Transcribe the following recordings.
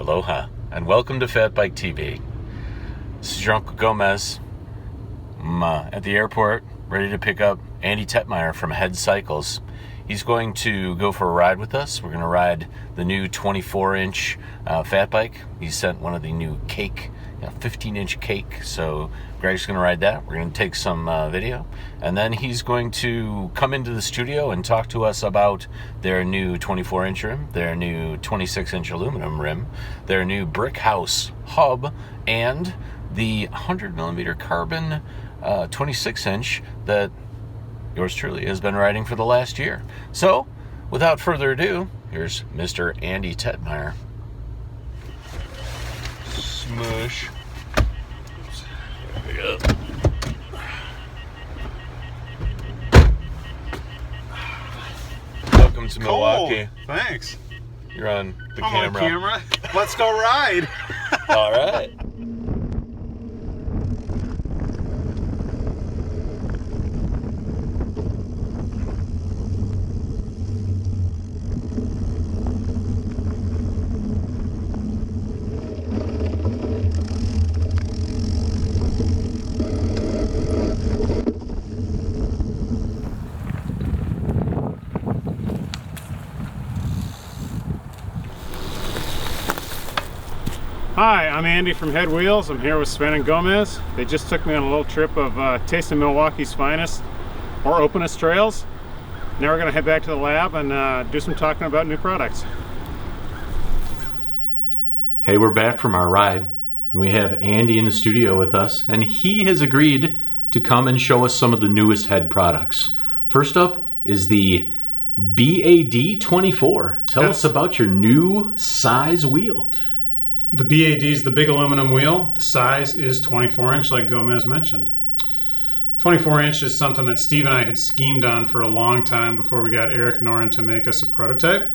Aloha, and welcome to Fat Bike TV. This is your Uncle Gomez. I'm at the airport, ready to pick up Andy Tetmeyer from HED Cycles. He's going to go for a ride with us. We're going to ride the new 24-inch fat bike. He sent one of the new cake, 15-inch cake. So Greg's going to ride that. We're going to take some video. And then he's going to come into the studio and talk to us about their new 24-inch rim, their new 26-inch aluminum rim, their new Brickhouse Hub, and the 100mm carbon 26-inch that yours truly has been riding for the last year. So, without further ado, here's Mr. Andy Tetmeyer. Smush. There we go. Welcome to Milwaukee. Thanks. You're on the I'm camera. on camera. Let's go ride. All right. Hi, I'm Andy from Head Wheels. I'm here with Sven and Gomez. They just took me on a little trip of tasting Milwaukee's finest or openest trails. Now we're going to head back to the lab and do some talking about new products. Hey, we're back from our ride, and we have Andy in the studio with us, and he has agreed to come and show us some of the newest HED products. First up is the BAD 24. Tell us about your new size wheel. The BAD is the big aluminum wheel. The size is 24-inch, like Gomez mentioned. 24-inch is something that Steve and I had schemed on for a long time before we got Eric Noren to make us a prototype.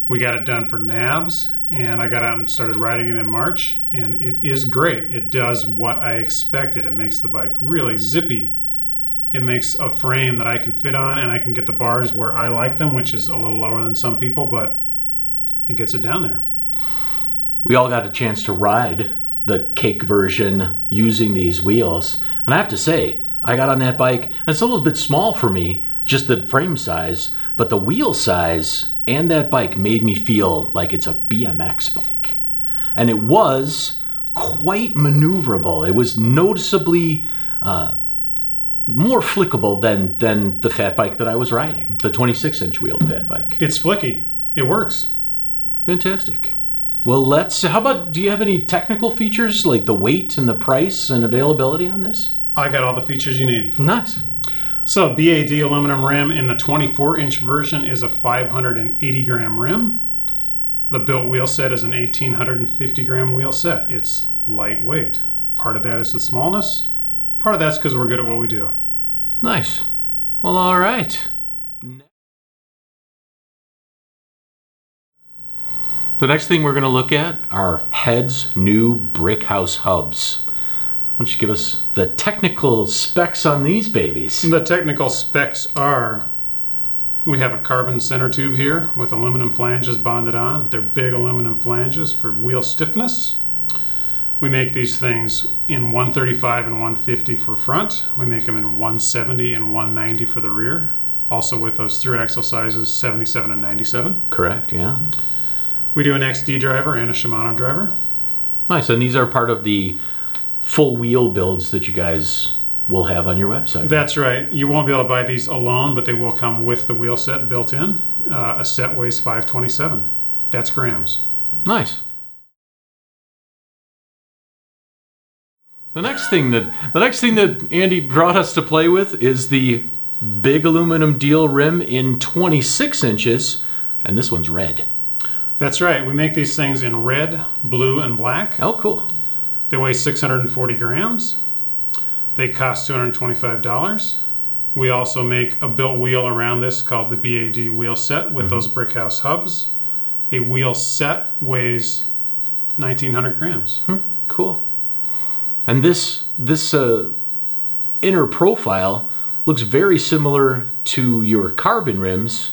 We got it done for NABS, and I got out and started riding it in March, and it is great. It does what I expected. It makes the bike really zippy. It makes a frame that I can fit on, and I can get the bars where I like them, which is a little lower than some people, but it gets it down there. We all got a chance to ride the cake version using these wheels, and I have to say, I got on that bike, and it's a little bit small for me, just the frame size, but the wheel size and that bike made me feel like it's a BMX bike. And it was quite maneuverable. It was noticeably more flickable than the fat bike that I was riding, the 26-inch wheeled fat bike. It's flicky. It works. Fantastic. Well, how about, do you have any technical features like the weight and the price and availability on this? I got all the features you need. Nice. So BAD aluminum rim in the 24-inch version is a 580 gram rim. The built wheel set is an 1850 gram wheel set. It's lightweight. Part of that is the smallness. Part of that's because we're good at what we do. Nice. Well, all right. The next thing we're going to look at are HED's new Brickhouse Hubs. Why don't you give us the technical specs on these babies? The technical specs are, we have a carbon center tube here with aluminum flanges bonded on. They're big aluminum flanges for wheel stiffness. We make these things in 135 and 150 for front. We make them in 170 and 190 for the rear. Also with those through axle sizes, 77 and 97. Correct, yeah. We do an XD driver and a Shimano driver. Nice, and these are part of the full wheel builds that you guys will have on your website. That's right. You won't be able to buy these alone, but they will come with the wheel set built in. A set weighs 527. That's grams. Nice. The next thing that Andy brought us to play with is the big aluminum deal rim in 26 inches, and this one's red. That's right. We make these things in red, blue, and black. Oh, cool. They weigh 640 grams. They cost $225. We also make a built wheel around this called the BAD wheel set with those Brickhouse hubs. A wheel set weighs 1,900 grams. Cool. And this inner profile looks very similar to your carbon rims,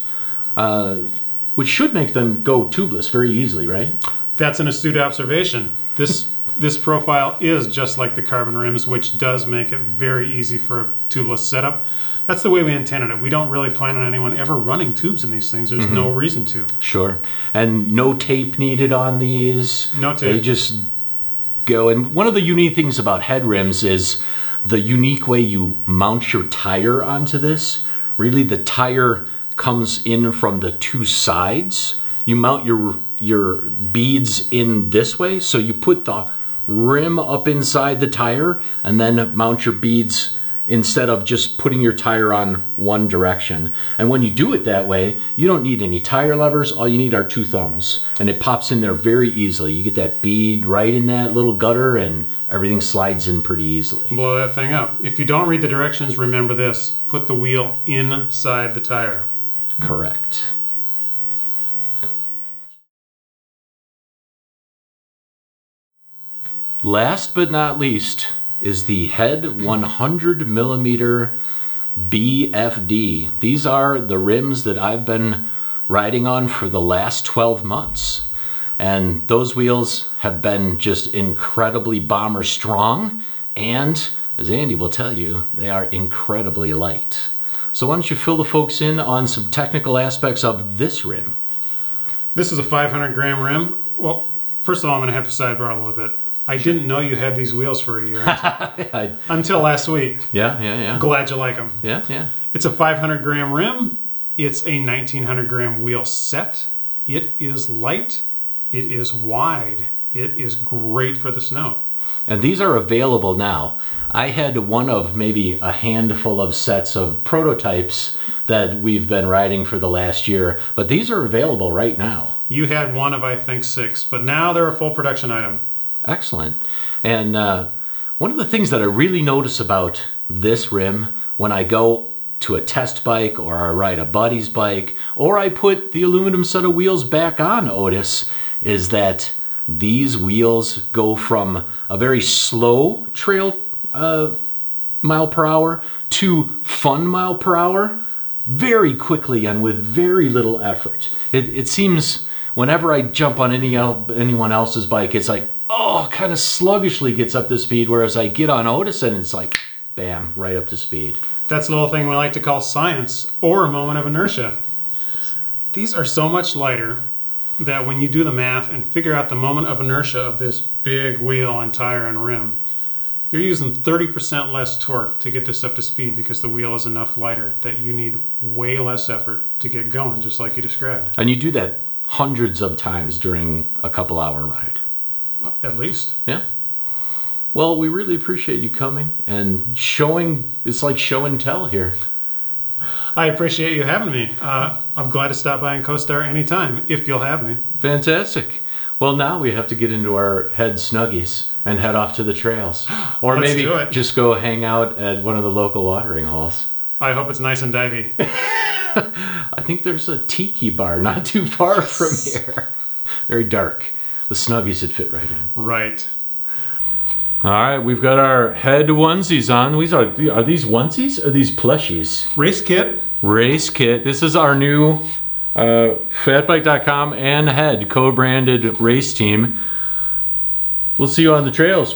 which should make them go tubeless very easily, right? That's an astute observation. This profile is just like the carbon rims, which does make it very easy for a tubeless setup. That's the way we intended it. We don't really plan on anyone ever running tubes in these things. There's no reason to. Sure. And no tape needed on these. No tape. They just go. And one of the unique things about head rims is the unique way you mount your tire onto this. Really, the tire comes in from the two sides. You mount your beads in this way. So you put the rim up inside the tire and then mount your beads instead of just putting your tire on one direction. And when you do it that way, you don't need any tire levers. All you need are two thumbs, and it pops in there very easily. You get that bead right in that little gutter and everything slides in pretty easily. Blow that thing up. If you don't read the directions, remember this. Put the wheel inside the tire. Correct. Last but not least is the HED 100 millimeter BFD. These are the rims that I've been riding on for the last 12 months. And those wheels have been just incredibly bomber strong. And as Andy will tell you, they are incredibly light. So why don't you fill the folks in on some technical aspects of this rim? This is a 500 gram rim. Well, first of all, I'm going to have to sidebar a little bit. I didn't know you had these wheels for a year until last week. Yeah. Glad you like them. Yeah. It's a 500 gram rim. It's a 1900 gram wheel set. It is light. It is wide. It is great for the snow. And these are available now. I had one of maybe a handful of sets of prototypes that we've been riding for the last year, but these are available right now. You had one of, I think, 6, but now they're a full production item. Excellent. And one of the things that I really notice about this rim when I go to a test bike or I ride a buddy's bike or I put the aluminum set of wheels back on Otis is that these wheels go from a very slow trail mile per hour to fun mile per hour very quickly and with very little effort. It seems whenever I jump on anyone else's bike, it's like, kind of sluggishly gets up to speed, whereas I get on Otis and it's like, bam, right up to speed. That's a little thing we like to call science or a moment of inertia. These are so much lighter that when you do the math and figure out the moment of inertia of this big wheel and tire and rim, you're using 30% less torque to get this up to speed because the wheel is enough lighter that you need way less effort to get going, just like you described. And you do that hundreds of times during a couple-hour ride. At least. Yeah. Well, we really appreciate you coming and showing. It's like show and tell here. I appreciate you having me. I'm glad to stop by and co-star anytime, if you'll have me. Fantastic. Well, now we have to get into our head snuggies and head off to the trails. Or Let's maybe do it. just go hang out at one of the local watering holes. I hope it's nice and divey. I think there's a tiki bar not too far from here. Very dark. The snuggies would fit right in. Right. All right, we've got our head onesies on. Are these onesies or are these plushies? Race kit. Race kit. This is our new fatbike.com and HED co-branded race team. We'll see you on the trails.